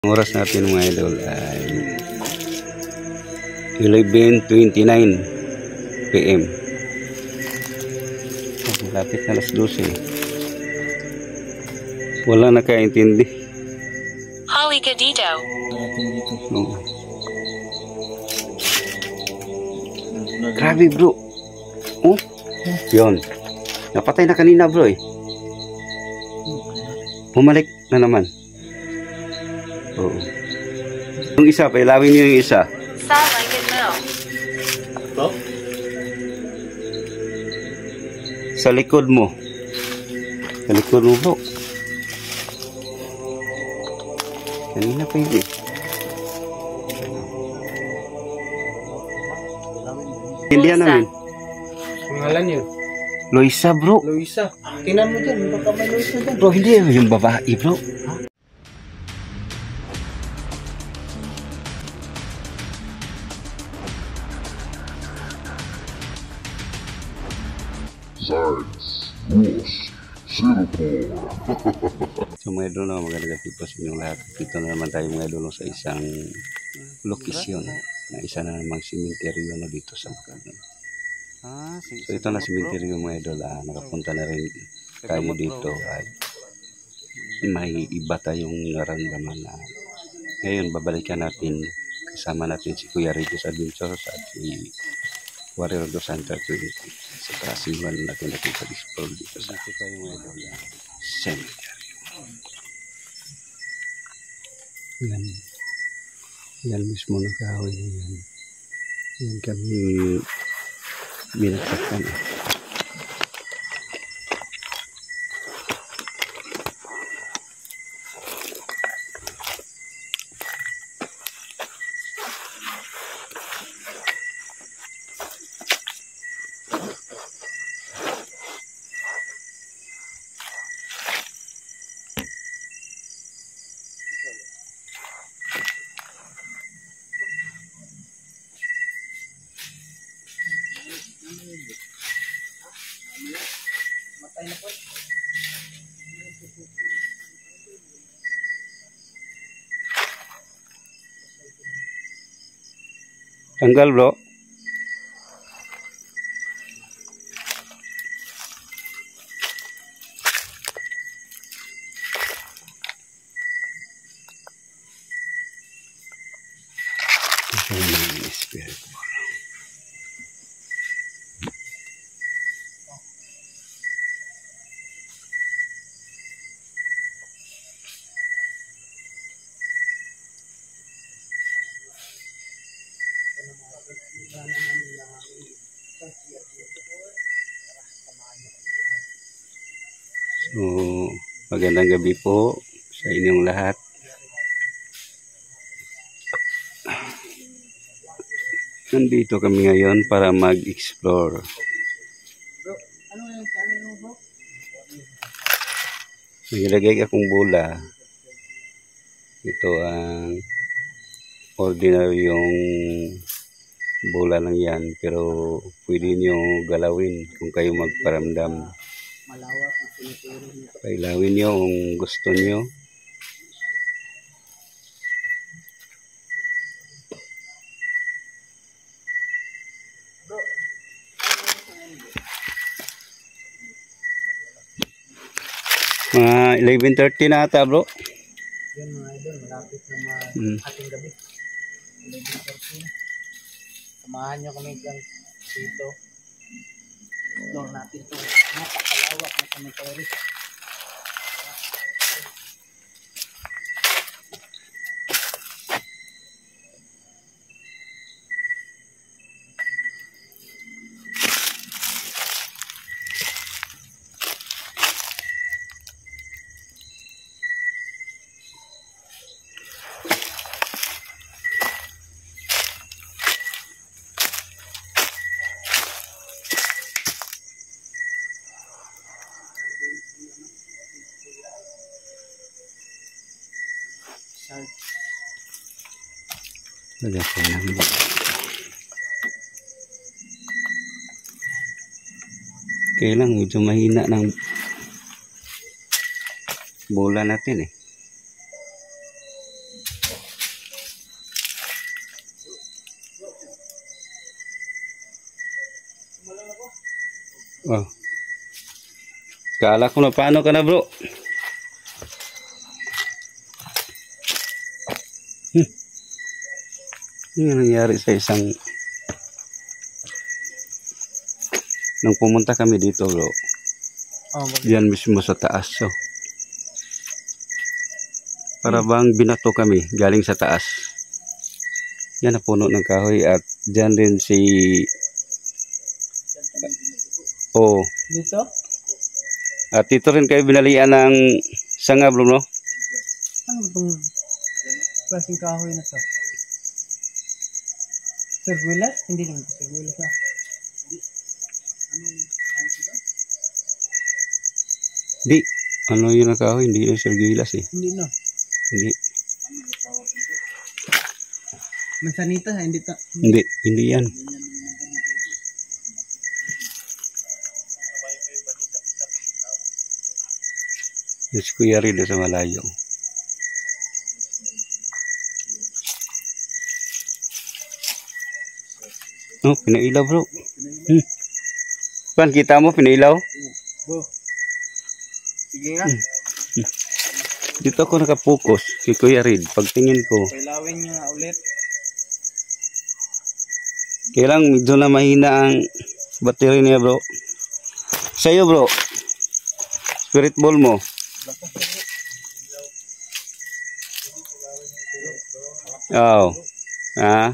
Ang oras natin mga idol ay 11:29 PM. Malapit na alas 12. Wala nakaintindi. Halika dito. Grabe bro. Oh, yun. Napatay na kanina bro eh. Bumalik na naman. Oo. Yung isa, pailawin niyo yung isa. Lincoln Mill. Ito? Sa likod mo. Sa likod mo bro. Kanina pa yun eh. Indian namin. Pangalan yun? Loisa bro. Luisa. Tinan mo dyan, baka may Luisa dyan. Bro, hindi yung babae bro. Science, rules, Singapore. So mga idol, magandang gabi po sa inyong lahat. Dito na naman tayo mga idol sa isang lokasyon na isa na namang simenteryo na dito sa Bukidnon. So ito na simenteryo mga idol, nakapunta na rin tayo dito at may iba tayong naramdaman na ngayon babalikan natin, kasama natin si Kuya Regis Adventures at si Warrior Dos Santa 20. So simulan natin pag-explore dito sa tayo mga idol cemetery. Yan mismo na kahoy na yan. Yan kami binagsakan. Tanggal bro. So, magandang gabi po sa inyong lahat. Nandito kami ngayon para mag-explore. Nilagay akong bola. Ito ang ordinary yung bola lang yan, pero pwede nyo galawin kung kayo magparamdam. Pailawin nyo kung gusto nyo. Mga 11:30 na ata bro. Yan mga idol, malapit na ating gabi. 11:30. Samahan nyo kami dyan dito. Explore natin ito. Napakalawak na cemetery. Kaya lang medyo mahina ng bola natin eh. Oh. Kala ko na paano ka na bro. Ano yung nangyari sa isang nung pumunta kami dito bro. Oh, Diyan mismo sa taas. So. Para bang binato kami galing sa taas. Yan na puno ng kahoy at diyan din si dito? At dito rin kayo binalian ng sanga bro no? Ano itong klaseng kahoy na to? Sergulas? Hindi naman ito sergulas ha. Di. Ano yun ang kahoy? Hindi yung sergilas eh. Hindi no. Hindi. Mansanita ha? Hindi ta. Hindi. Hindi yan. Yung si Kuya Rido sa malayo. Oh, pinailaw bro. Pan, kita mo pinailaw? Sige nga. Dito ako nakapokus kay Kuya Rid. Pagtingin ko, Pailawin nyo nga ulit. kailang medyo na mahina ang battery niya bro. Sa'yo bro, spirit ball mo. Oo. Ah.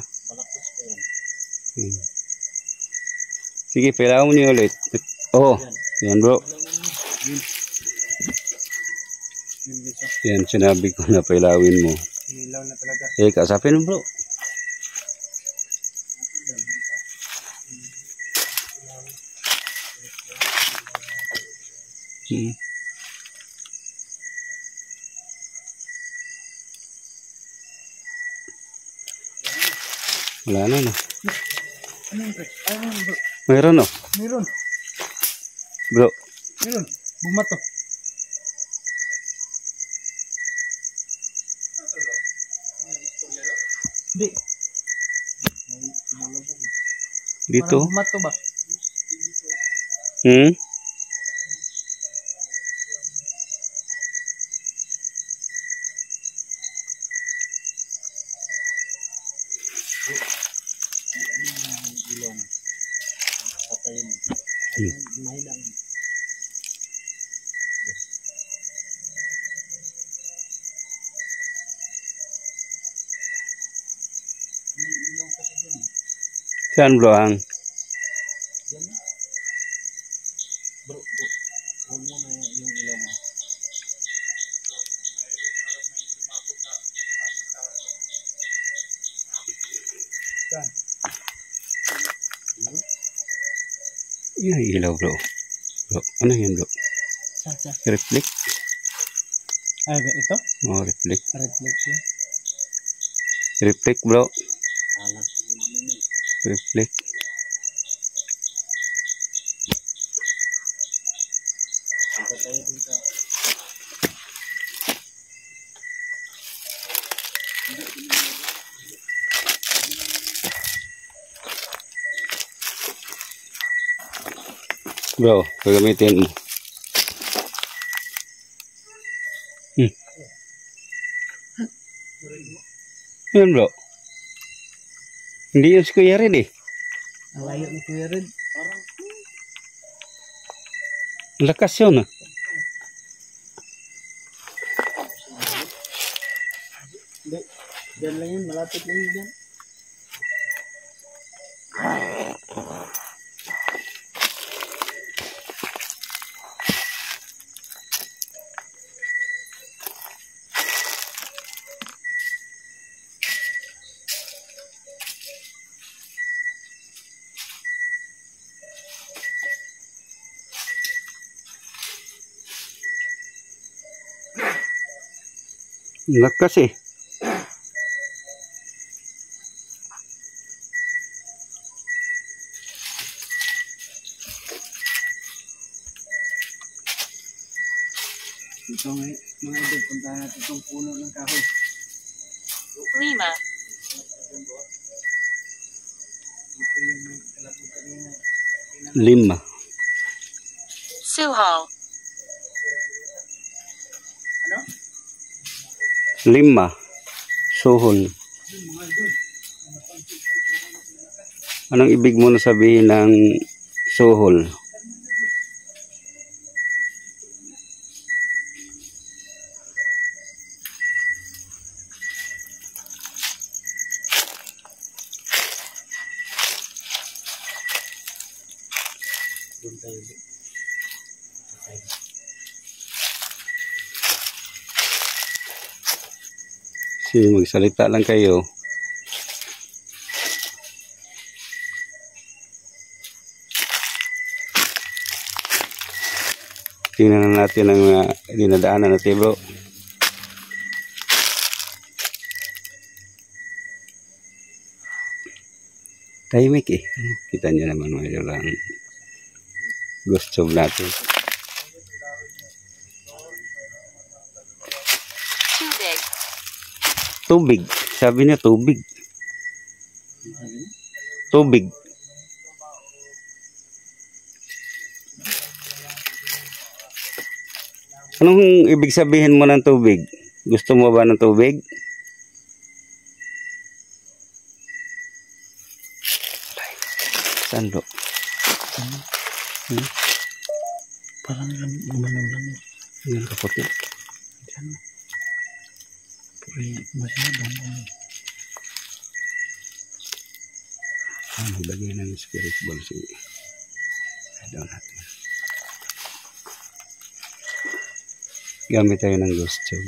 Sige, pailawan mo niyo ulit. Oh, yan bro. Yan, sinabi ko na pailawin mo. Ilaw na talaga. Eh, kasapin mo bro. Wala na no. Ano yung pre? Ano bro? Mayroon no. Meron. Bro. Meron. Bumato. Hindi. Dito. Parang bumato ba? Hmm? Saan bro ang? Yan ilaw bro. Bro, ano yan bro? Saan? Reflect? Ah, ito? Oh, reflect. Reflection. Reflect bro. Reflect. Bro, gagamitin mo. Yan bro. Hindi yung si Kuya rin eh. Ang layo ni Kuya Red. Lakas yun ah. Hindi. Diyan lang yun. Malapit lang yun dyan. Lakas eh. Ito nga mga idol. Puntahan natin itong puno ng kahoy. Lima. Ito yung may kalapong kanina. 5. Suhal. 5. Suhol. Anong ibig mo na sabihin ng suhol? Sige, magsalita lang kayo. Tingnan natin ang dinadaanan natin, bro. Tahimik eh. Kita nyo naman mga lang ghost job natin. Tubig. Tubig. Sabi niya tubig. Tubig. Anong ibig sabihin mo ng tubig? Gusto mo ba ng tubig? Saan do? Parang gumalaw lang. Yan kaputi. Diyan. Pero masyadong. Maglagay ng spirit ball si idol natin. Gamit tayo ng ghost job.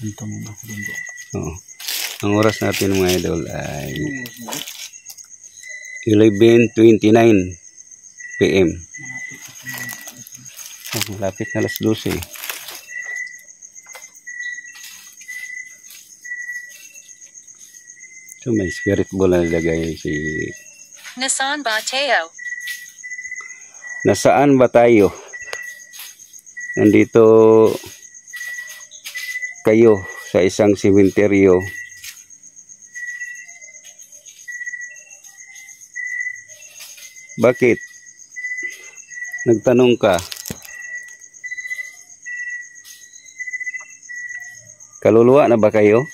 Ito muna ako doon. Oo. Ang oras natin mga idol ay 11:29 PM. Malapit na alas 12. So may spirit ball na nilagay si... Nasaan ba tayo? Nasaan ba tayo? Nandito kayo sa isang sementeryo. Bakit? Nagtanong ka. Kaluluwa na ba kayo?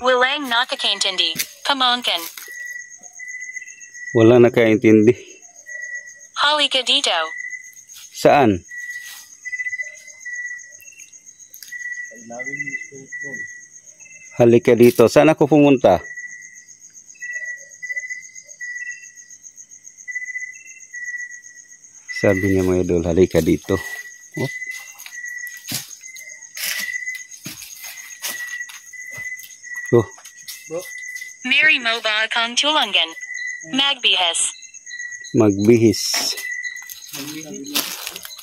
Walang nakakaintindi. Pamangkin. Wala nakaintindi. Halika dito. Saan? Halika dito. Saan ako pumunta? Sabi niya mga idol, halika dito. Oh. Oh. Mary mo ba kang tulungan? Magbihis. Magbihis.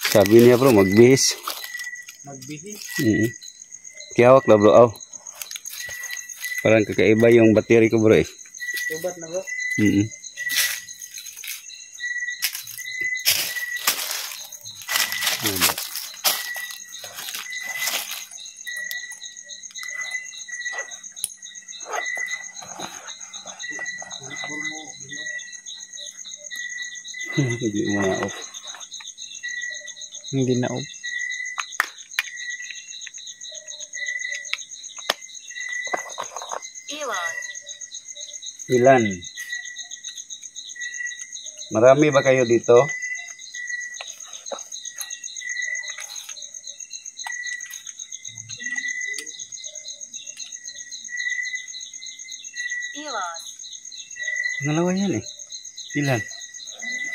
Sabi niya bro, magbihis. Magbihis. Kiyawak na bro. Oh. Parang kakaiba yung battery ko bro eh. Subat na bro? Hindi mo na off. Hindi na off. Elon. Ilan? Marami ba kayo dito? Elon. Dalawa yan eh. Ilan?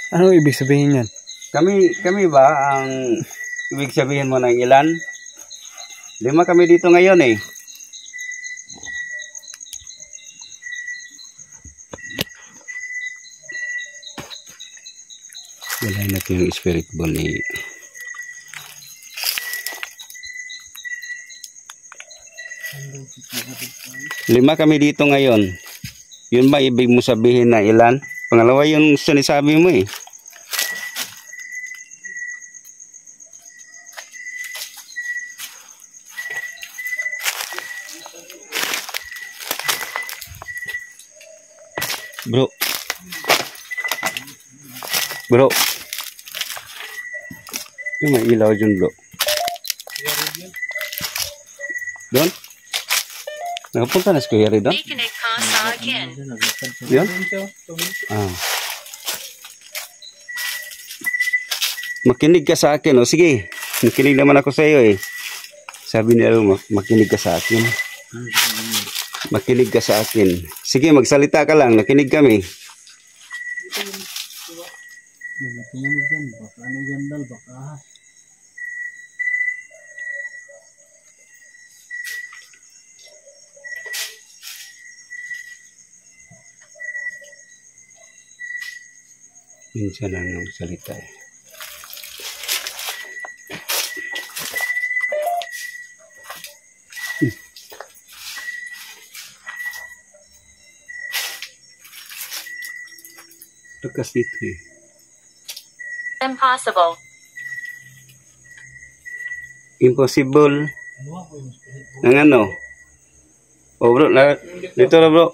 Ano ibig sabihin yan? Kami ba ang ibig sabihin mo ng ilan? 5 kami dito ngayon eh. Wala natin yung spirit ball ni... Lima kami dito ngayon. Yun ba ibig mo sabihin na ilan? Pangalawa yung sinasabi mo eh. Bro. Bro. Yung may ilaw dyan bro. Doon? Nakapunta na si Kuya Ray doon? Makinig ka sa akin. Yun? Ah. Makinig ka sa akin. O sige, nakinig naman ako sa iyo eh. Sabi niya, makinig ka sa akin. Makinig ka sa akin. Sige, magsalita ka lang. Nakinig kami. Tumunog yan. Baka ano yan dal. Baka ahas. Minsan lang magsalita eh. Takas dito eh. Impossible. Impossible. Ang ano? Oh bro, dito na bro.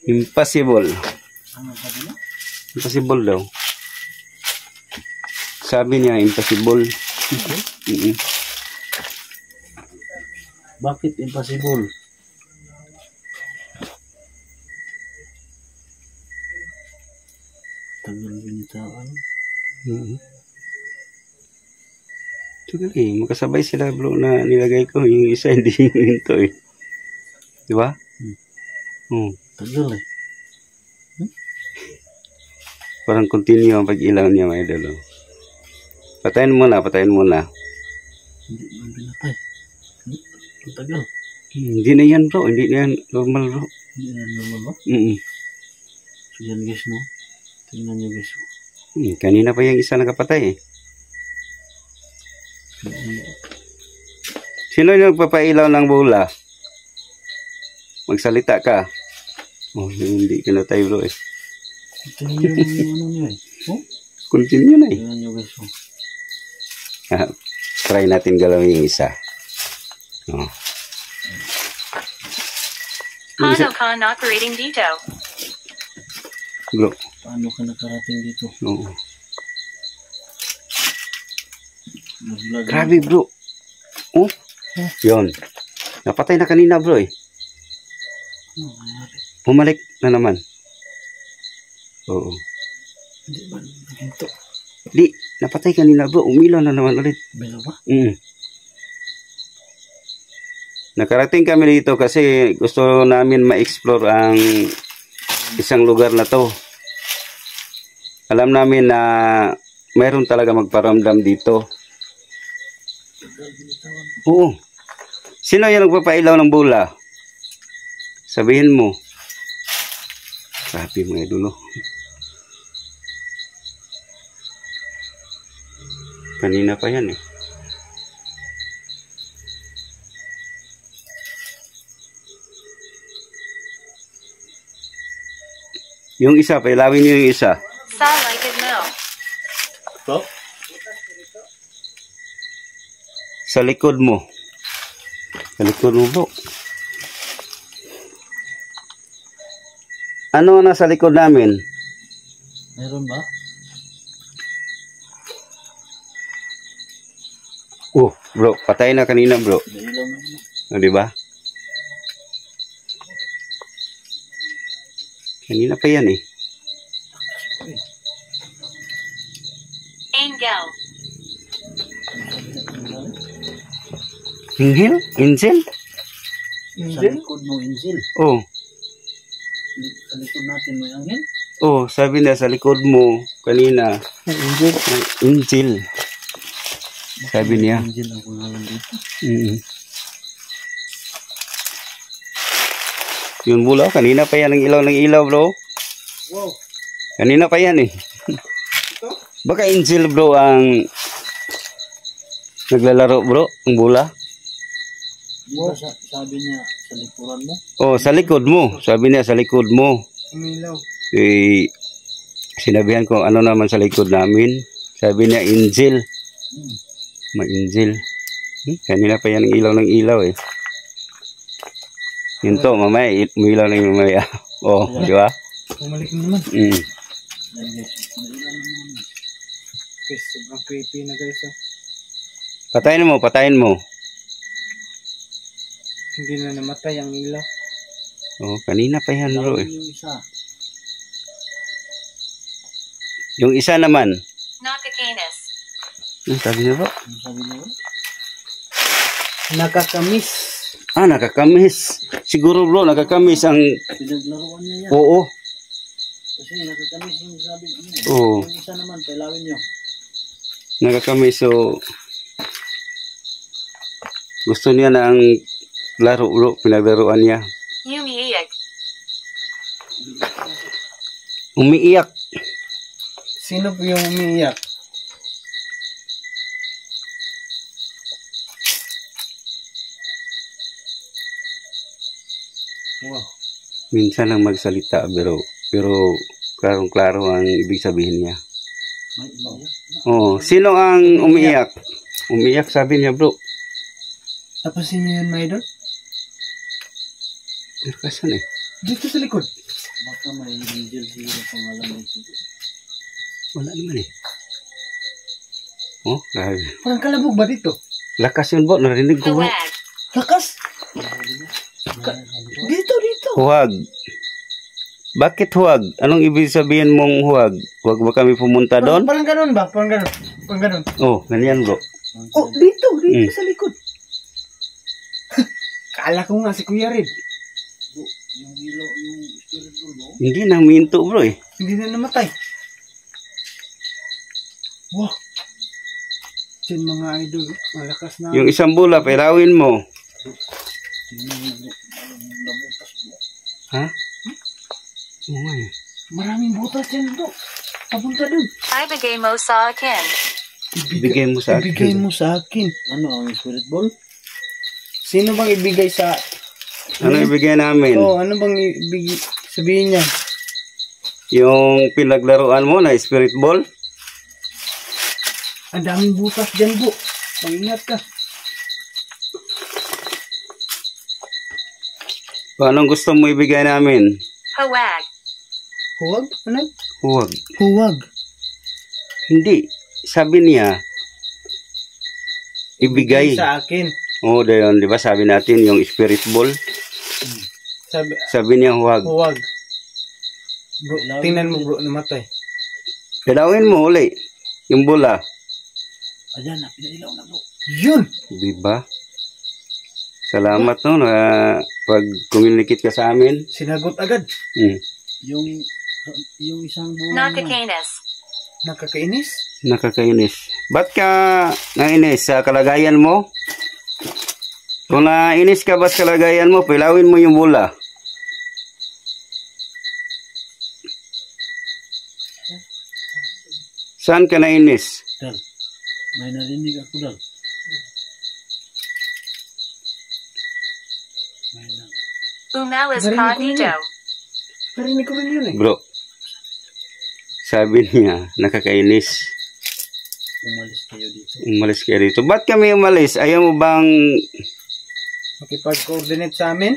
Impossible. Impossible daw. Sabi niya impossible. Bakit impossible? Tagal binitaan. Tugal eh, magkasabay sila bro na nilagay ko. Yung isa hindi hinto eh. Diba? Tagal eh. Parang continue ang pag-ilaw niya mga idol. Patayin mo na, patayin mo na. Hindi man pinatay. Ang tagal. Hindi na yan bro, hindi na yan normal bro. Hindi na normal ba? So yan guys no. Tingnan nyo guys. Kanina pa yung isa nakapatay eh. Sino yung nagpapailaw ng bola? Magsalita ka. Oh, hindi ka na tayo bro eh. Tingnan nyo yung ano nyo eh. Oh? Continue na eh. Tingnan nyo guys. Try natin galawin yung isa. Oh. Hanokan operating dito. Bro. Paano ka nakarating dito? Oo. Nag-vlog. Grabe bro. Oh. Yun. Napatay na kanina bro eh. Ano nangyari? Bumalik na naman. Oo. Hindi ba naginto? Di, napatay kanina bro. Umilaw na naman ulit. Bela ba? Nakarating kami dito kasi gusto namin ma-explore ang isang lugar na to. Alam namin na mayroon talaga magparamdam dito. Oo. Sino yung nagpapailaw ng bola? Sabihin mo. Grabe mga idolo. Kanina pa yan eh. Yung isa, pailawin niyo yung isa. Salighted mo. Ito? Sa likod mo. Sa likod mo bro. Ano nasa likod namin? Meron ba? Oh, bro, patay na kanina bro. Dailaw na mo. O, diba? Kanina pa yan eh. Angel. Angel? Angel? Sa likod mo, Angel. Oh. Sa likod natin may angel. Oh, sabi na sa likod mo kanina. Angel? Angel. Sabi niya. Angel ang pangalan dito. Yun bulaw, kanina pa yan ang ilaw ng ilaw bro. Wow. Kanina pa yan eh. Baka Angel bro ang naglalaro bro, ang bula. Diba sabi niya, Sa likuran mo. Oh, sa likod mo. Sabi niya sa likod mo. Umilaw. Eh, sinabihan ko ano naman sa likod namin. Sabi niya angel. May angel. Kanina pa yan ang ilaw ng ilaw eh. Yun to, mamaya, umilaw na yung mamaya. Oh, di ba? Bumalik na naman. Mm. Guys, sobrang creepy na guys. Oh. Patayin mo, patayin mo. Hindi na namatay ang ilaw. Oh, kanina pa yan bro eh. Yung isa. Yung isa naman. Nakacanis. Sabi niya bro? Sabi niya, nakakamis. Ah, nakakamis. Siguro bro, nakakamis ang... Pinaglaruan niya yan. Oo. Kasi nakakamis yung sabi niya. Oo. Yung isa naman, kailawin niyo. Nakakamis. So, gusto niya na ang laro bro, pinaglaruan niya. Umiiyak. Umiiyak. Sino po yung umiiyak? Wow. Minsan lang magsalita pero klarong-klaro ang ibig sabihin niya. Oh, sino ang umiiyak? Umiiyak sabi niya bro. Tapasin niyo yun, Maidol? Kasan eh? Dito sa likod. Baka may angel siguro pangalan dito. Wala naman eh. Oh, grabe. Parang kalabog ba dito? Lakas yun bro, narinig ko bro. Huwag. Lakas! Dito. Huwag. Bakit huwag? Anong ibig sabihin mong huwag? Huwag ba kami pumunta doon? Parang ganun ba? Parang ganun. Oh, ganyan bro. Oh, dito sa likod. Kala ko nga si Kuya Red. Yung ilaw, yung spirit mo. Hindi na minto bro eh. Hindi na namatay. Wow. Diyan mga idol, malakas na. Yung isang bola, pailawin mo. Ha? Oo nga eh. Maraming butas dyan to. Papunta dun. Ibigay mo sa akin. Ibigay mo sa akin. Ibigay mo sa akin. Ano ang spirit ball? Sino bang ibigay sa... Ano ibigay namin? Oh, ano bang ibigay... Sabihin niya. Yung pinaglaruan mo na spirit ball? Ang daming butas dyan, bu. Mag-ingat ka. Anong gusto mo ibigay namin? Huwag. Huwag? Ano? Huwag. Huwag. Hindi. Sabi niya, ibigay. Sa akin. Oo, di ba sabi natin yung spirit ball? Sabi niya huwag. Huwag. Bro, tingnan mo bro, namatay. Pilawin mo uli. Yung bola. Ayan na, pinailaw na bro. Yun! Diba? Salamat no na pag communicate ka sa amin. Sinagot agad. Yung isang buwan Nakacanis. nakakainis. Nakakainis. Ba't ka nainis sa kalagayan mo? Kung nainis ka ba sa kalagayan mo, pilawin mo yung bola. Saan ka nainis? Dal, may narinig ako dal. Umalis ka dito. Narinig ko rin yun eh. Bro, sabi niya, nakakainis. Umalis kayo dito. Umalis kayo dito. Ba't kami umalis? Ayaw mo bang, Makipag-coordinate sa amin?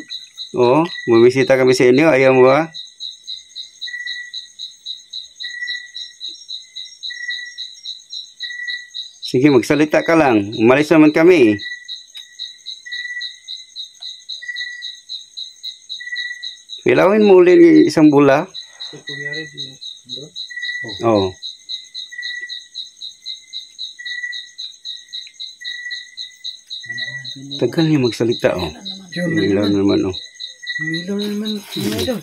bumisita kami sa inyo? Ayaw mo ba? Sige, magsalita ka lang. Umalis naman kami. Pilawin mo ulit yung isang bola. Oo. Tagal niya magsalita, oh. Yun Ilaw na naman, oh. Umilaw na naman. Umilaw.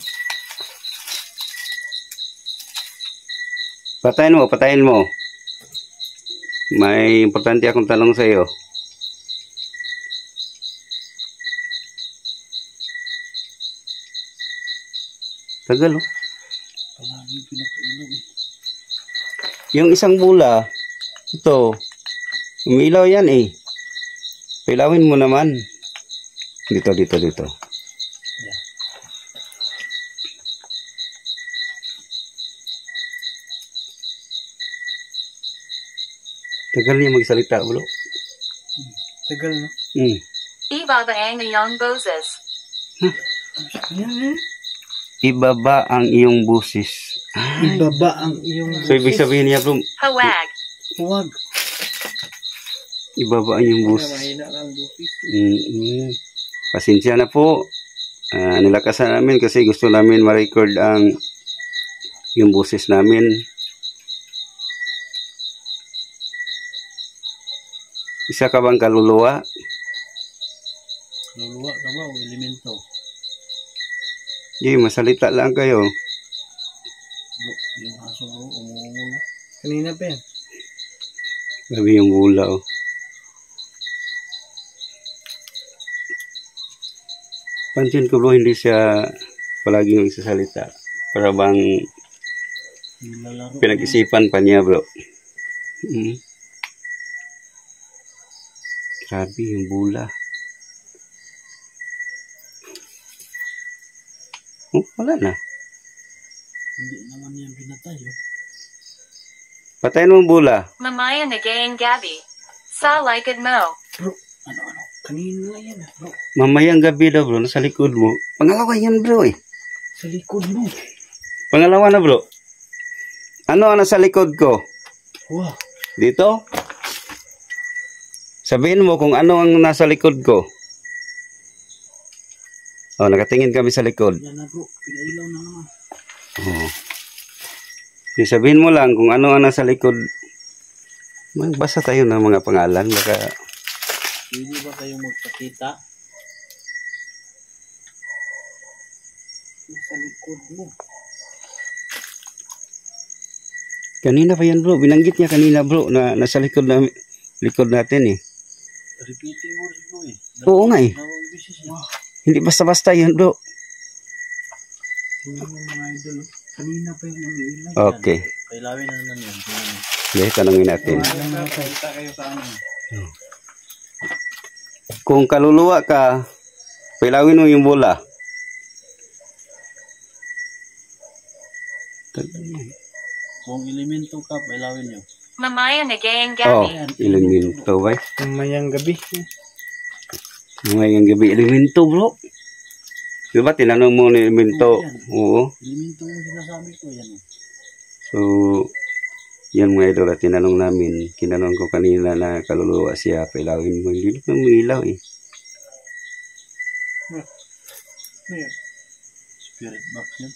Patayin mo. May importante akong tanong sa iyo. Tagal, oh. Palaging pinapailaw eh. Yung isang bola, ito, umilaw yan eh. Pilawin mo naman. Dito. Tagal niya magsalita, bro. Tagal, no? Ibaba ang iyong boses. Yan. Ibaba ang iyong busis. Ibaba ang iyong So, ibig sabihin niya, bro, Hawag. Huwag. ibaba ang iyong busis. Mahina ang bukis. Pasensya na po. Nilakasan namin kasi gusto namin ma-record ang yung boses namin. Isa ka bang kaluluwa? Luluwa ka ba o elemento? Hindi, masalita lang kayo. Yung aso mo, umuungol. Kanina pa yan. Sabi yung gula, oh. Pansin ko, bro, hindi siya palagi nagsasalita. Para bang Nilalaro. pinag-isipan pa niya, bro. Grabe yung bula. Oh, wala na. Hindi naman yan pinatay. Patayin mo ang bula. Mamaya nagayang gabi. Sa likod mo. Bro, ano? Kanina lang yan, bro. Mamayang gabi daw, bro, nasa likod mo. Pangalawa yan, bro, eh. Sa likod mo. Pangalawa na, bro. Ano ang nasa likod ko? Wow. Dito? Sabihin mo kung ano ang nasa likod ko. Oh, nakatingin kami sa likod. Yan na, bro. Pinailaw na naman. Oh. Sabihin mo lang kung ano ang nasa likod. Magbasa tayo ng mga pangalan. Baka... Pwede ba kayong magpakita? Sa likod mo. Kanina pa yan, bro. Binanggit niya kanina, bro, na nasa likod natin, eh. Repeating words, bro, eh. Oo nga, eh. Dalawang beses, eh. Hindi basta-basta yun, bro. Tingnan mo mga idol. Kanina pa yung nangiilang. Okay. Kailawin na naman yan. Sige, tanongin natin. Kita kayo sa amin. Kung kaluluwa ka, pilawin mo yung bola. Kung elemento ka, pailawin nyo. Mamaya nagayang Oh, gabi. elemento, ba? Mamayang gabi. Ngayong gabi, elemento, bro. Diba, tinanong mo ng elemento. Oo. Elemento yung sinasabi ko, yan. So, yan mga idol, tinanong namin. Kinanong ko kanina na kaluluwa siya, pilawin mo. Hindi naman umilaw, eh. Spirit box yun.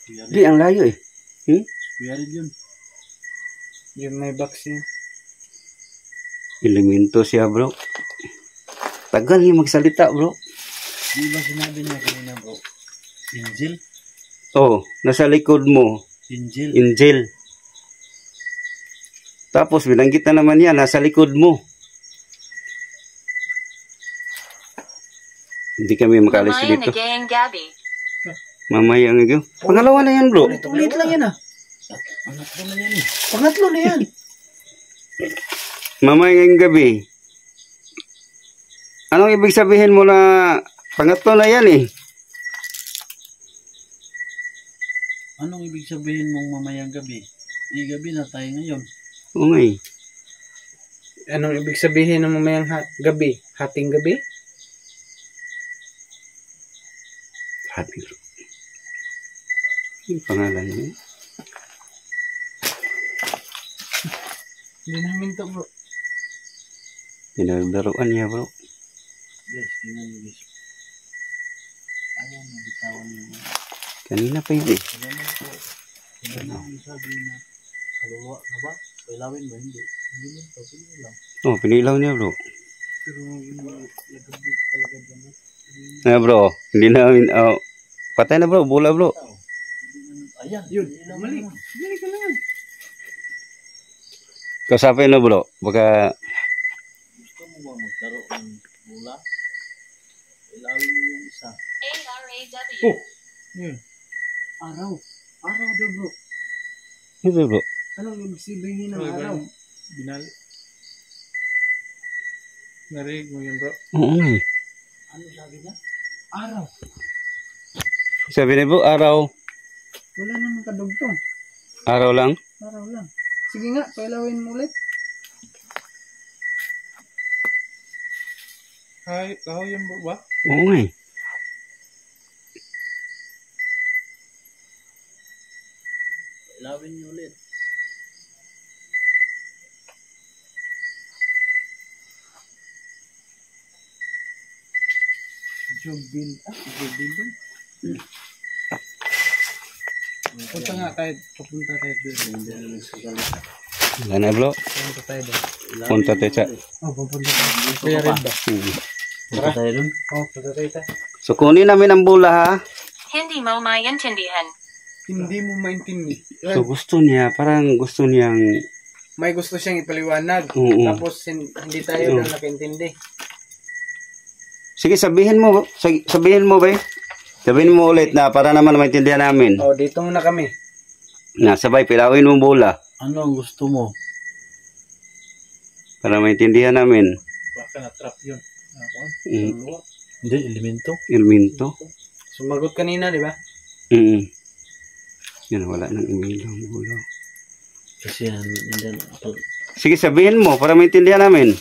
Hindi, ang layo, eh. Spirit yun. Yung may box yun. Elemento siya, bro. Tagal niya magsalita, bro. Di ba sinabi niya kanina, bro? Angel? Oh, nasa likod mo. Angel? Angel. Tapos, binanggit na naman yan, nasa likod mo. Hindi kami makalis Mamaya dito. nagayang gabi. Mamaya ang ikaw. Pangalawa na yan, bro. Ulit lang yan, ah. Pangatlo na yan, eh. Pangatlo na yan. Mamaya ng gabi. Anong ibig sabihin mo na pangatlo na yan, eh? Anong ibig sabihin mong mamayang gabi? Gabi na tayo ngayon. Oo nga, eh. Anong ibig sabihin ng mamayang gabi? Hating gabi? Happy, bro. Yung pangalan mo, eh. Hindi namin to, bro. Pinagdaruan niya, bro. Yes, tingnan mo, guys. Ayaw mo, bitawan niyo. Kanina pa yun, eh. Salamat po. Hindi namin sabi na kaluluwa ka ba? Kailawin mo, hindi. Hindi mo ito, pinilaw. Oh, pinilaw niya, bro. Pero yung lagabit talaga dyan. Bro. Hindi namin, patay na, bro. Bola, bro. Ayan, yun. Mali. Mali ka naman. Kasapin na, bro. Baka, Gusto mo ba maglaro ng bola? Kailawin mo yung isa. ARAW. Oh! Yun. Araw. Araw daw, bro. ito, bro. Anong ibig sabihin ng araw? Binali. Narinig mo yun, bro? Oo nga, eh. Ano sabi niya? Araw. Sabi niya, bro, araw. Wala namang kadugtong. Araw lang. Araw lang. Sige nga, pailawin mo ulit. Yun ba? Oo nga eh. Ilawin niyo ulit. Jubil. Punta nga tayo. Papunta tayo doon. Hindi na nagsasalita. Wala na bro. Punta tayo doon. Punta tayo sa... Pupunta tayo. Kaya rin ba? Punta tayo dun. Punta tayo tayo. So kunin namin ang bola ha. Hindi mo maintindihan. Hindi mo maintindi. So gusto niya, parang gusto niyang... May gusto siyang ipaliwanag. Oo. Tapos hindi tayo Oo. na nakaintindi. Sige, sabihin mo ba eh? Sabihin mo ulit na para naman maintindihan namin. O, dito muna kami. Na sabay, pilawin mo bola. Ano ang gusto mo? Para maintindihan namin. Baka na-trap yun. Hindi, elemento. Ilminto. Sumagot kanina, di ba? Yan, wala nang email ang bola. Kasi nandiyan. Sige, sabihin mo para maintindihan namin.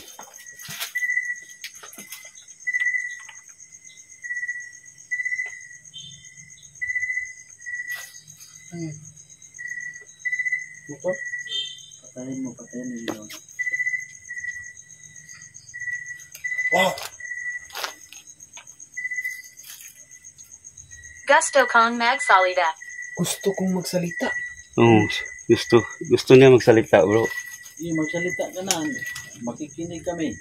Motor? Patayin mo yun. Oh! Gusto kong magsalita. Gusto kong magsalita. Oo, gusto niya magsalita bro. Hindi, magsalita ka na. Makikinig kami.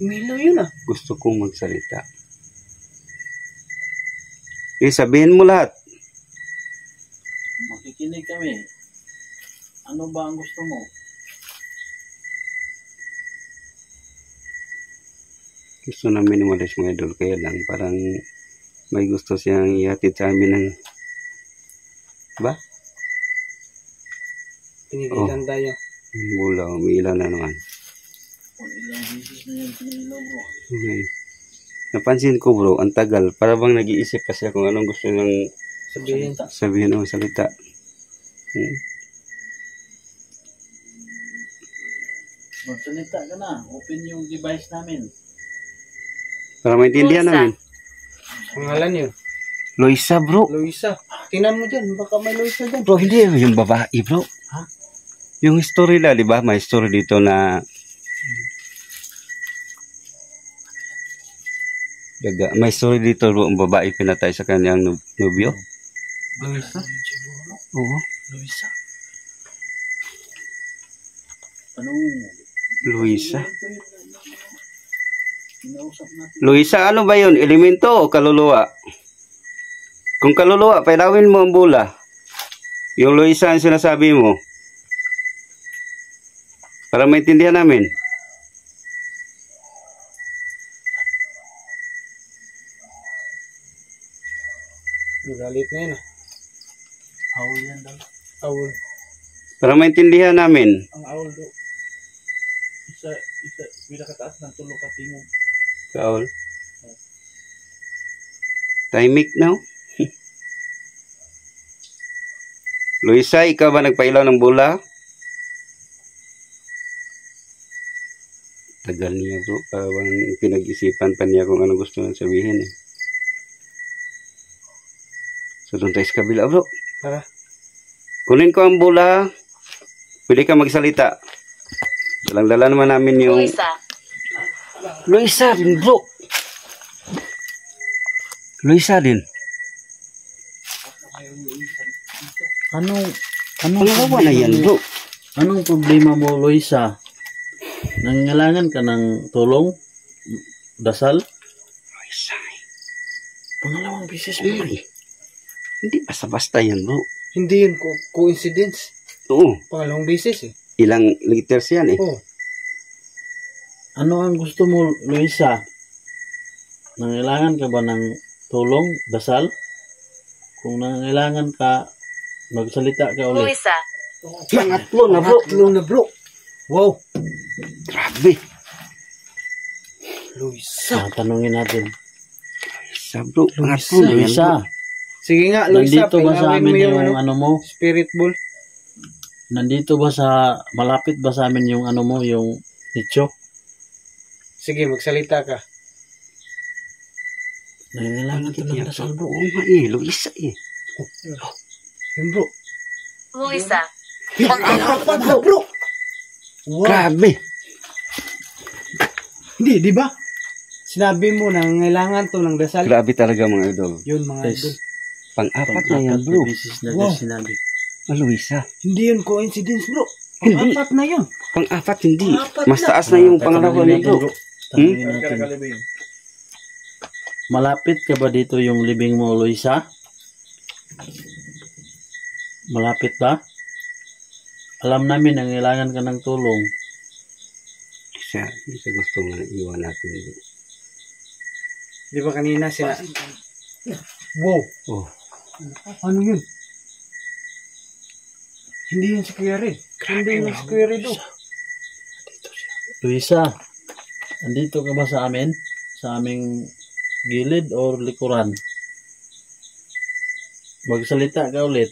Umilaw yun ah. Gusto kong magsalita. Sabihin mo lahat. Makikinig kami. Ano ba ang gusto mo? Gusto namin umalis mga idol. Kaya lang parang may gusto siyang ihatid sa amin ng... Ba? Pinigilan tayo. Ang bola, umiilan na naman. Kung ilang bisis na yung pinilaw mo. Okay. Napansin ko bro, ang tagal. Para bang nag-iisip kasi kung anong gusto niyang sabihin o salita. Magsalita ka na. Open yung device namin. Para maintindihan Luisa. namin. Pangalan yun. Luisa bro. Luisa. Tingnan mo dyan. Baka may Luisa dyan. Bro, hindi yung babae bro. Ha? Yung story la, di ba? May story dito na may story dito bro, ang babae pinatay sa kanyang nobyo. Luisa? Oo. Luisa. Tanungin mo. Luisa. Inausap natin. Luisa, ano ba yun? Elemento o kaluluwa? Kung kaluluwa, pailawin mo ang bola. Yung Luisa ang sinasabi mo. Para maintindihan namin. Galit na yun ah. Awal yan daw. Awol. Para maintindihan namin. Ang awal daw. Isa, pinakataas ng tulog at tingog. Kaol. Timing now. Luisa, ikaw ba nagpailaw ng bola? Tagal niya bro. Parang pinag-isipan pa niya kung ano gusto nang sabihin eh. So doon tayo sa kabila bro. Tara. Kunin ko ang bola. Pwede ka magsalita. Dalang-dala naman namin yung... Luisa. Luisa din bro. Luisa din. Anong Pangalawa na yan bro. Anong problema mo, Luisa? Nangangailangan ka ng tulong? Dasal? Luisa. Pangalawang bisis mo. Hindi basta-basta yan bro. Hindi yun coincidence. Oo. Pangalawang beses eh. Ilang liters yan eh. Oo. Ano ang gusto mo, Luisa? Nangangailangan ka ba ng tulong? Dasal? Kung nangangailangan ka, magsalita ka ulit. Luisa. Pangatlo na bro. Pangatlo na bro. Wow. Grabe. Luisa. Tanungin natin. Luisa bro. Pangatlo na yan bro. Luisa, Sige nga, Luisa. nandito ba sa Pailawin amin mo yung ano mo? spirit ball. Nandito ba sa, malapit ba sa amin yung ano mo, yung nicho? Sige, magsalita ka. Nangailangan ito ng dasal bro. Oo nga Luisa Yun bro. Luisa. Pang-apat na bro. Wow. Grabe. Hindi, di ba? Sinabi mo na ngailangan to ng dasal. Grabe talaga mga idol. Yun mga Guys, idol. Pang-apat na yan Pang-apat bro. na beses na Wow. sinabi. Luisa. Hindi yun coincidence bro. Hindi. Pang-apat na yun. Pang-apat hindi. Pang-apat Mas na. taas na yung pangalawa Tanungin niya bro. Tanungin natin. Malapit ka ba dito yung libing mo, Luisa? Malapit ba? Alam namin na kailangan ka ng tulong. Siya gusto nga iwan natin bro. Di ba kanina sila? Wow. Oh. Ano yun? Hindi yun si Kuya Red. Hindi yun si Kuya Red. Luisa, andito ka ba sa amin? Sa aming gilid o likuran? Magsalita ka ulit.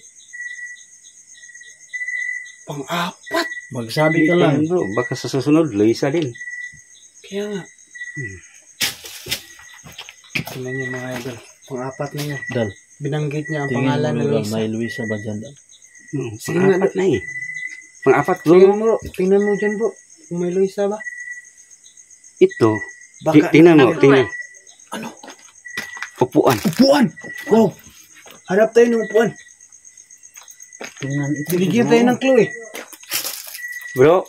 Pang-apat. Magsabi ka lang. Bro, baka sa susunod Luisa din. Kaya nga. Tingnan niyo mga idol. Pang-apat na yun. Dal, Binanggit niya ang tingin pangalan mo ni ba Luisa. may Luisa ba dyan? Dal? Sige nga, Pang-apat na eh. Pang-apat bro. Tingnan mo dyan bro. Kung may Luisa ba? Ito. Baka Tingnan mo, Upuan. tingnan. Upuan. Upuan! Wow! Hanap tayo ng upuan. Tingnan ito. Binigyan tayo ng clue eh. Bro.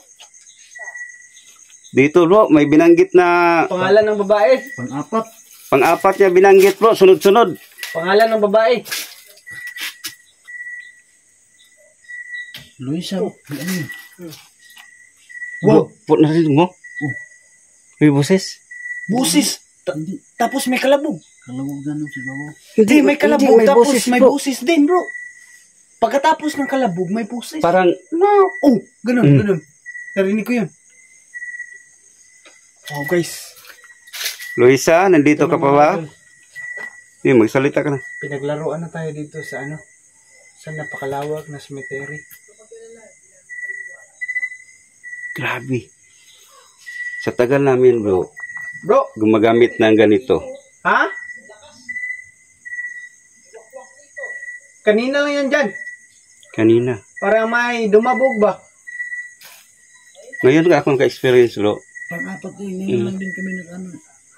Dito bro, may binanggit na Pangalan ng babae. Pang-apat. pang-apat niya binanggit bro, sunod-sunod. Pangalan ng babae. Luisa, ano yun? Wow! Po narinig mo? May boses? Busis! Tapos may kalabog. Kalawag ganun si Babo. Hindi, may kalabog. Hindi, may tapos boses, may bro. busis din bro. Pagkatapos ng kalabog, may busis. Parang, Oh, ganun, Mm. ganun. Narinig ko yun. Oh guys. Luisa, nandito ka pa ba? Hindi, magsalita ka na. Pinaglaruan na tayo dito sa ano? Sa napakalawak na cemetery. Grabe. Sa tagal namin bro, Bro! gumagamit ng ganito. Ha? Kanina lang yan dyan. Kanina. Parang may dumabog ba? Ngayon ka akong ka-experience bro. Pang-apat din, ngayon lang din kami nag-ano.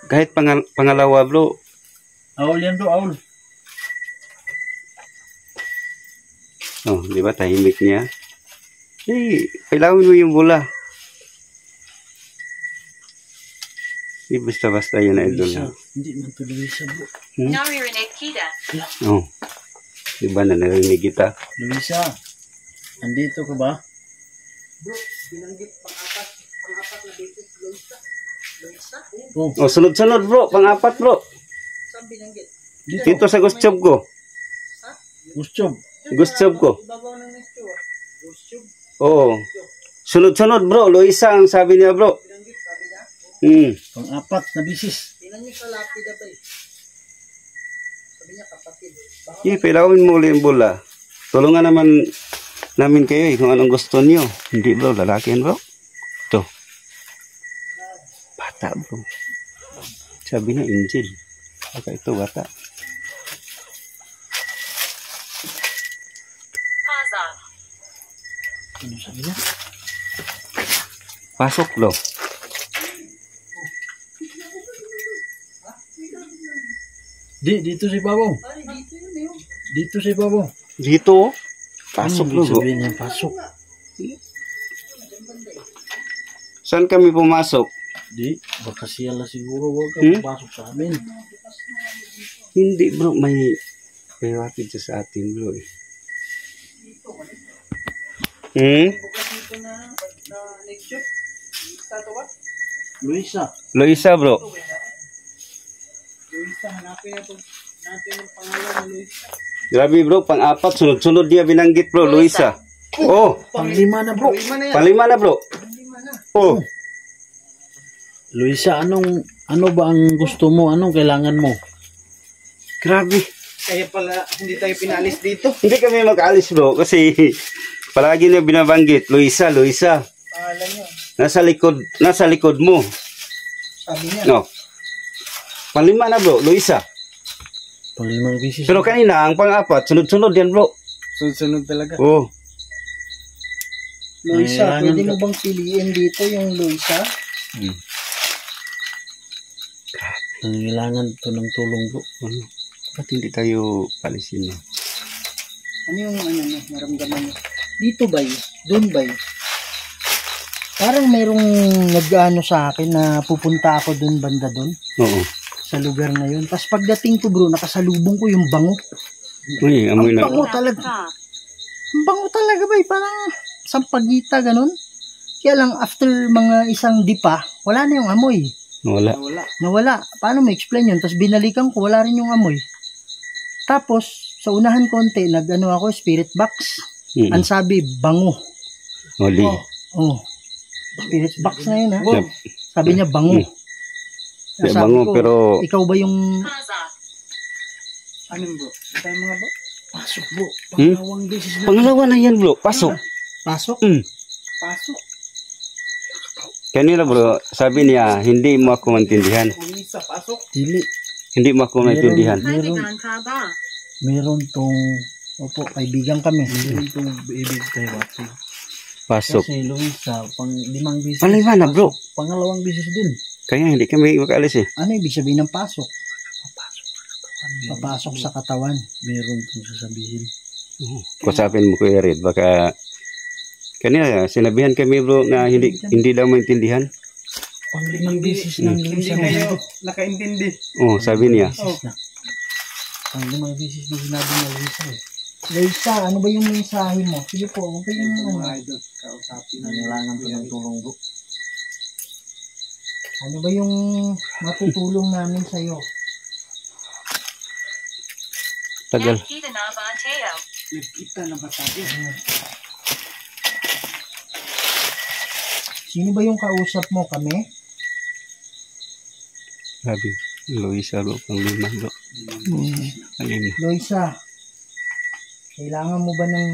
Kahit pangalawa bro, Aul yan bro, aul. oh, di ba tahimik niya? Eh, pailawin mo yung bola. Di basta-basta yun na idol na. Hindi man to Luisa bro. Naririnig kita. Oh. Di ba na narinig kita? Luisa, andito ka ba? Oh, Oh, sunod-sunod bro, pang-apat bro. Dito sa gustob ko. Gustob. Gustob ko. Oo. Sunod-sunod bro, Luisa ang sabi niya bro. Pang-apat na bisis. Pilawin mo ulit yung bola. Tulungan naman namin kayo kung anong gusto niyo. Hindi bro, lalaki yan bro. Ito. Bata bro. Sabi niya angel. Baka ito bata. Pause off. Ano sabi niya? Pasok bro. Dito si Babo. Dito si Babo. Dito. Pasok bro. Ano ibig sabihin niya pasok? Saan kami pumasok? Di, baka siya lang siguro. Huwag ka pumasok sa amin. Hindi bro, may wakid siya sa atin bro eh. Luisa. Luisa bro. Grabe bro, pang-apat, sunod-sunod dia binanggit bro, Luisa. Oh, Panglima na bro. palima na bro. Oh, Luisa, ano ba ang gusto mo? Anong kailangan mo? grabe. Kaya pala hindi tayo pinalis dito. Hindi kami mag-alis bro kasi palagi niya binabanggit, Luisa, Luisa. Pangalan niyo. Nasa likod mo. Sabi niya. No. Panglima na bro, Luisa. Panglimang bisis. Pero kanina, ang pang-apat, sunod-sunod yan bro. Sunod talaga. Oh. Luisa, Kailangan pwede ka- mo bang piliin dito yung Luisa? Nangailangan to ng tulong bro. Ano? Ba't hindi tayo palisin na? Ano yung ano niyo, naramdaman niyo? Dito ba yun? Doon ba yun? Parang mayroong nag-ano sa akin na pupunta ako doon banda doon Oo. sa lugar na yun. Tapos pagdating ko bro, nakasalubong ko yung bango. Uy, amoy Ang na. bango talaga. Ang bango talaga ba parang sampagita ganun. Kaya lang after mga isang dipa, wala na yung amoy. Wala. Nawala. Paano mo explain yun? Tapos binalikan ko, wala rin yung amoy. Tapos, sa unahan konti, nag-ano ako, spirit box. Ang sabi, bango. Huli. Oh. Spirit box na yun, ha? Yep. Sabi niya, bango. Kaya Sabi bango, ko, pero ikaw ba yung... Plaza. Ano bro? Tayo mga bro? Pasok bro. Hmm? Pangalawang beses na. pangalawa na yan bro. Pasok. Pasok? Hmm. Pasok. Kanina bro, sabi niya, hindi mo ako maintindihan. Luisa, pasok. Dili. Hindi mo ako maintindihan. Kaibigan ka ba? Meron tong Opo, kaibigan kami. meron tong ibig tayo wating. Pasok. Kasi Luisa, limang bisis. Panglima na bro. Pangalawang bisis din. Kaya hindi kami makalis eh. Ano ibig sabihin ng pasok? Papasok sa katawan. Meron tong sasabihin. Kusapin mo Kuya Red, baka kanina sinabihan kami bro na hindi daw maintindihan. Panglimang bisis ng Luisa. nakaintindi. Oh, sabi niya. Panglimang bisis na sinabi ng Luisa eh. Luisa, ano ba yung mensahe mo? Sige po, ano ba yung ano? Nangailangan to ng tulong bro. Ano ba yung matutulong namin sa'yo? Tagal. Nakita na ba, Teo? Nagkita na ba tayo? Sino ba yung kausap mo kami? Sabi, Luisa bro, panglima bro. Kanina. Luisa, kailangan mo ba ng...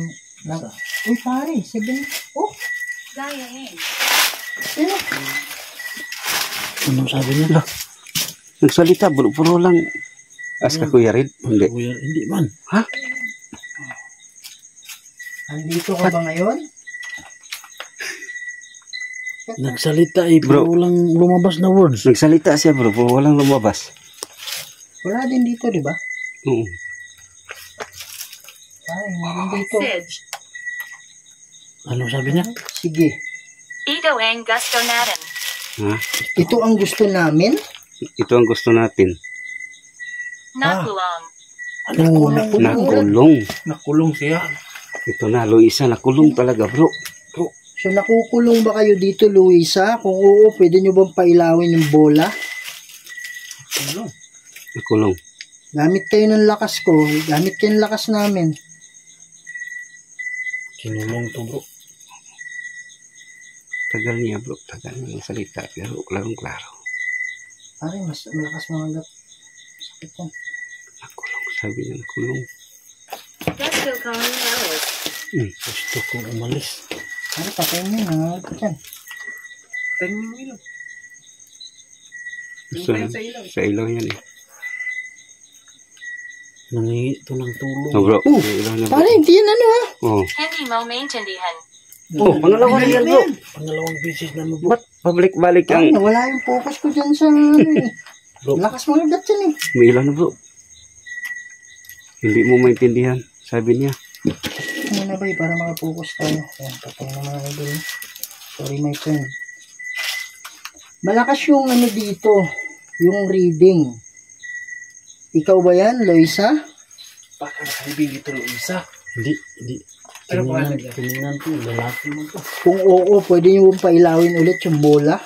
Uy pare, 7... Oh, Gayahin. ano? Anong sabi niya? Nagsalita bro, puro lang. As ka Kuya Red? Hindi. Kuya, hindi man. Ha? Andito ka ba ngayon? Nagsalita eh, pero Bro. walang lumabas na words. Nagsalita siya bro, puro walang lumabas. Wala din dito, di ba? Oo. Ay, meron dito. Sidge. Anong sabi niya? Sige. Ito ang gusto natin. Ha? Ito ang gusto namin. Ito ang gusto natin. Nakulong. Nakulong. Nakulong siya. Ito na, Luisa, nakulong talaga bro. So, nakukulong ba kayo dito, Luisa? Kung oo, pwede nyo bang pailawin yung bola? Nakulong. Gamit kayo ng lakas ko. Gamit kayo ng lakas namin. Kinulong to bro. Tagal niya bro, tagal niya ng salita. Pero klarong-klaro. Pare, mas malakas mga gat. Sakit yan. Nakulong, sabi niya nakulong. Gusto kong Alice. Gusto kong umalis. Pare, patayin nyo na. Sakit yan. Gusto na, sa ilaw yan eh. Nangingi to ng tulong. Oh bro, sa ilaw niya bro. Pare, hindi yan ano ha. Oh. Hindi mo maintindihan. Oh, pangalawa na yan bro. Pangalawang bisis na mo bro. Ba't pabalik-balik Ay, ang nawala yung focus ko dyan sa ano eh. Bro. Lakas mga gat yan eh. may ilaw na bro? Hindi mo maintindihan, sabi niya. Muna ba para makapokus tayo. Ayan, patay na mga idol. Sorry my friend. Malakas yung ano dito. Yung reading. Ikaw ba yan, Loisa? Baka nakalibig ito Luisa. Hindi. Tiningan ko, lalaki mo to. Kung oo, pwede nyo bang pailawin ulit yung bola?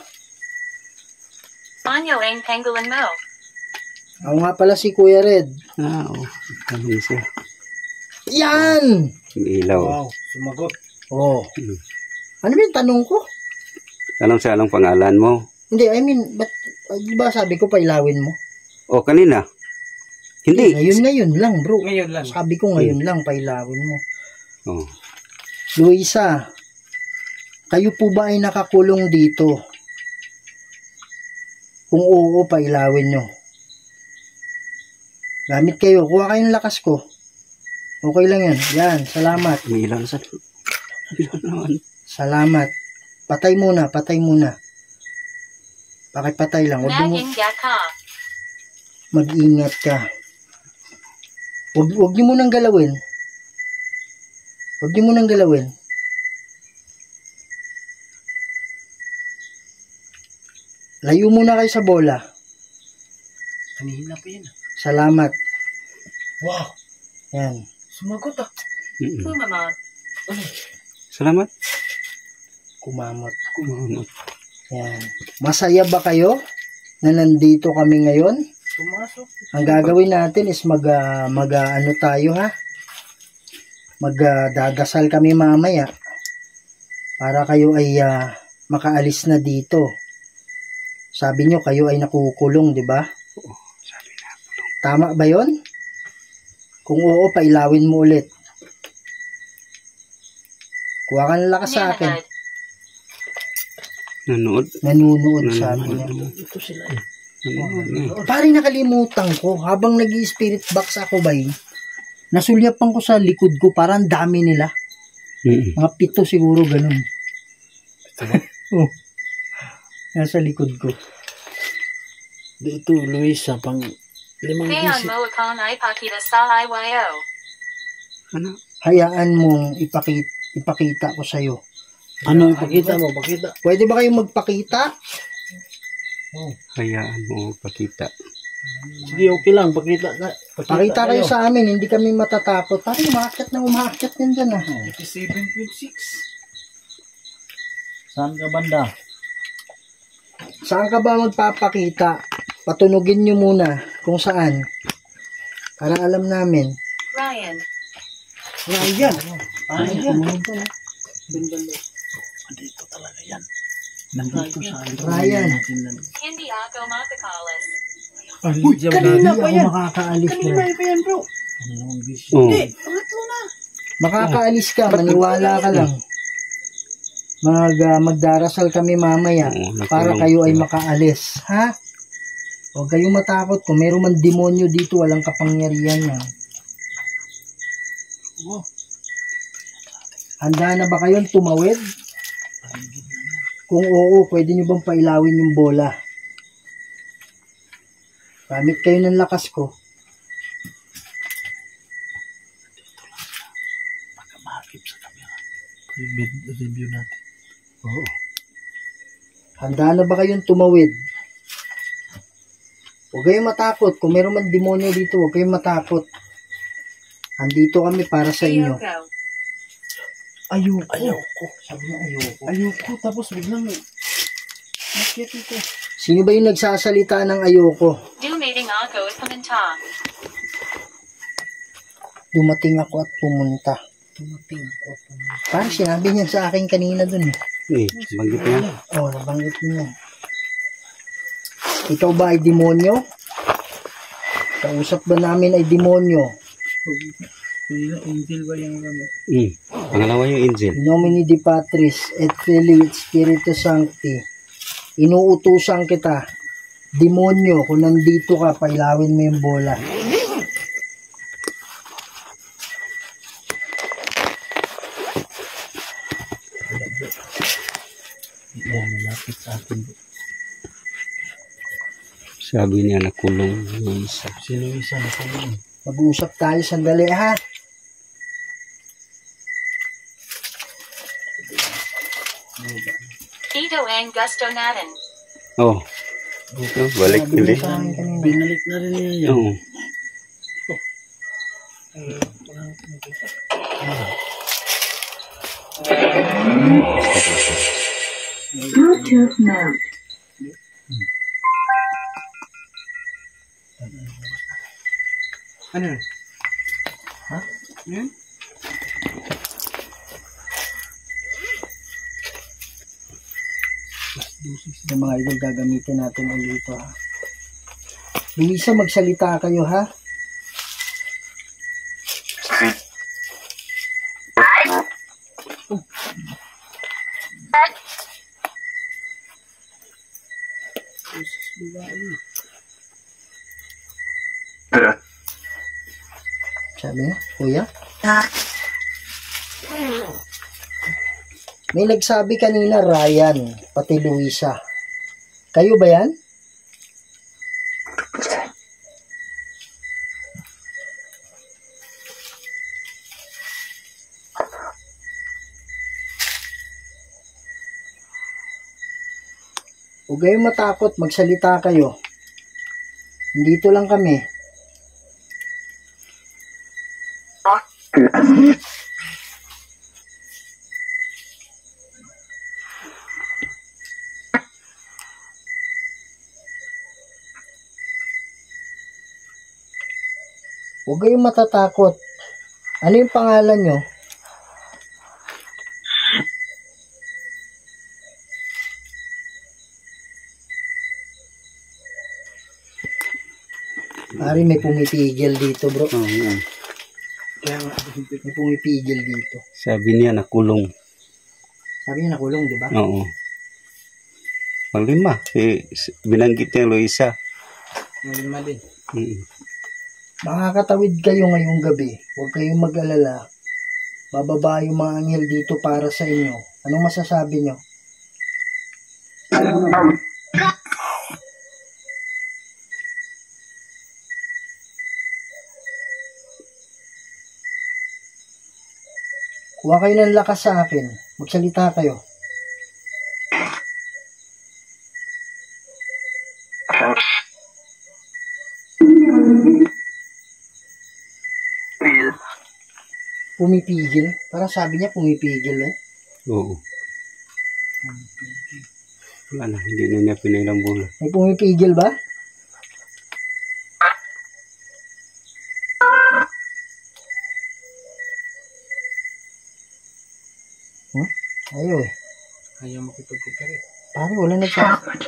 Anyo ang pangolin mo. Ako nga pala si Kuya Red. Ah, oh. Sabi siya. Yan! May ilaw. Sumagot. Oh. Hmm. Ano ba yung tanong ko? Tanong siya anong pangalan mo? Hindi, I mean, di ba sabi ko pailawin mo? O, kanina. Hindi. Ngayon lang, bro. Ngayon lang. Sabi ko ngayon lang, pailawin mo. Oh. Luisa, kayo po ba ay nakakulong dito? Kung oo, pailawin nyo. Gamit kayo. Kuha kayong lakas ko. Okay lang yan. Yan, salamat. May ilan sa ilan naman. Salamat. Patay muna, patay muna. Pakipatay lang. Mag-ingat ka. Mag-ingat ka. Huwag niyo munang galawin. Huwag niyo munang galawin. Layo muna kayo sa bola. Kanina pa yun. Salamat. Wow. Yan. Sumagot ah. Kumamot. Salamat. Kumamot. Kumamot. Yan. Masaya ba kayo na nandito kami ngayon? Pumasok. Ang gagawin natin is ano tayo ha? Dadasal kami mamaya para kayo ay makaalis na dito. Sabi nyo kayo ay nakukulong, di ba? Oo, sabi na. Tama ba yon? Kung oo, pailawin mo ulit. Kuha ka ng lakas sa akin. Nanood. Nanunood, sabi niya. Ito sila eh. Nanood. Pare, nakalimutan ko. Habang nag-spirit box ako ba nasulyapan ko sa likod ko. Parang dami nila. Mga 7 siguro, ganun. Oh. Nasa likod ko. Ito, Luisa, pang 5 Ngayon visit. mo akong ipakita sa IYO. Ano? Hayaan mong ipakita ko sa'yo. Ano ipakita mo? Pakita. Pwede ba kayong magpakita? Hayaan mo pakita. Sige, okay lang. Pakita ka. Pakita kayo sa amin. Hindi kami matatakot. Pare, umakyat na umakyat yan dyan. 87.6. Saan ka banda? Saan ka ba magpapakita? Patunugin nyo muna kung saan. Para alam namin. Ryan. Ryan. Ayan. Dito talaga yan. Nandito sa Ryan. Hindi ako makakalis. Uy, Kanina pa yan. Makakaalis Kanina ka. pa yan, bro. Anong visit? Oo. Makakaalis ka. Maniwala ka lang. Magdarasal kami mamaya Oo, para kayo ay makaalis. Ha? Huwag kayong matakot. Kung meron man demonyo dito, walang kapangyarihan yan. Handa na ba kayong tumawid? Kung oo, pwede nyo bang pailawin yung bola? Gamit kayo ng lakas ko. Pagkamakip sa camera. Review natin. Oo. Handa na ba kayong tumawid? Huwag kayong matakot. Kung meron man demonyo dito, huwag kayong matakot. Andito kami para sa inyo. Ayoko. Ayoko. Sabi niya ayoko. Ayoko, tapos biglang nakit ito. Sino ba yung nagsasalita ng ayoko? Dumating ako at pumunta. Dumating ako at pumunta. Parang sinabi niya sa akin kanina dun. Banggit niya. Oo, nabanggit niya. Ikaw ba ay demonyo? Kausap ba namin ay demonyo? Angel ba yung ano? Pangalawa yung angel. In nomine Di Patris et Filii et Spiritus Sancti. Inuutusan kita. Demonyo, kung nandito ka, pailawin mo yung bola. Yan, malapit sa atin. Sabi niya nakulong yung isa. Si Luisa na sa yun. Mag-uusap tayo sandali ha. Ito ang gusto natin. Oh. Balik Sabi ulit. niya sa akin kanina. Binalik na rin niya yan. Oo. Bluetooth mode. Ano? Ha? Yan? Yung mga idol gagamitin natin ulit ito ha. Luisa, magsalita kayo ha. Sabi niya, kuya? May nagsabi kanina, Ryan, pati Luisa. Kayo ba yan? Huwag kayong matakot, magsalita kayo. Dito lang kami. Huwag kayong matatakot. Ano yung pangalan nyo? Pare, may pumipigil dito, bro. Oo, yan. Kaya nga, may pumipigil dito. Sabi niya nakulong. Sabi niya nakulong, di ba? Oo. Panglima. Binanggit niya Luisa. Malima din. Mm. Makakatawid kayo ngayong gabi. Huwag kayong mag-alala. Bababa yung mga anghel dito para sa inyo. Anong masasabi nyo? Kuha kayo ng lakas sa akin. Magsalita kayo. Pumipigil. Parang sabi niya pumipigil eh. Oo. Wala na, hindi na niya pinailang bola. May pumipigil ba? Ayaw eh. Ayaw makipag-cooperate. Pare, wala nagsasabi.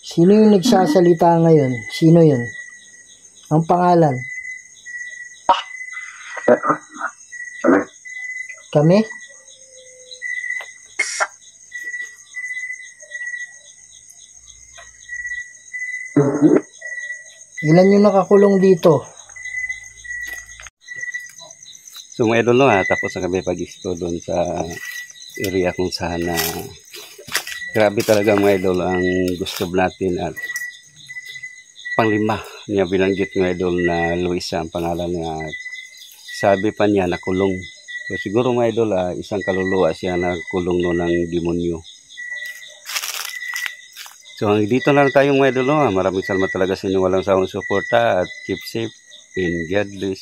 Sino yung nagsasalita ngayon? Sino yun? Ang pangalan? Kami? Ilan yung nakakulong dito? So mga idol, no, tapos na kami pag-explore doon sa area kung saan na grabe talaga mga idol ang gusto natin at panglima niya binanggit mga idol na Luisa ang pangalan niya. Sabi pa niya nakulong. So siguro mga idol, isang kaluluwa siya na kulong no ng demonyo. So dito na lang tayo mga idol, no. Maraming salamat talaga sa inyo walang sawang suporta at keep safe and God bless.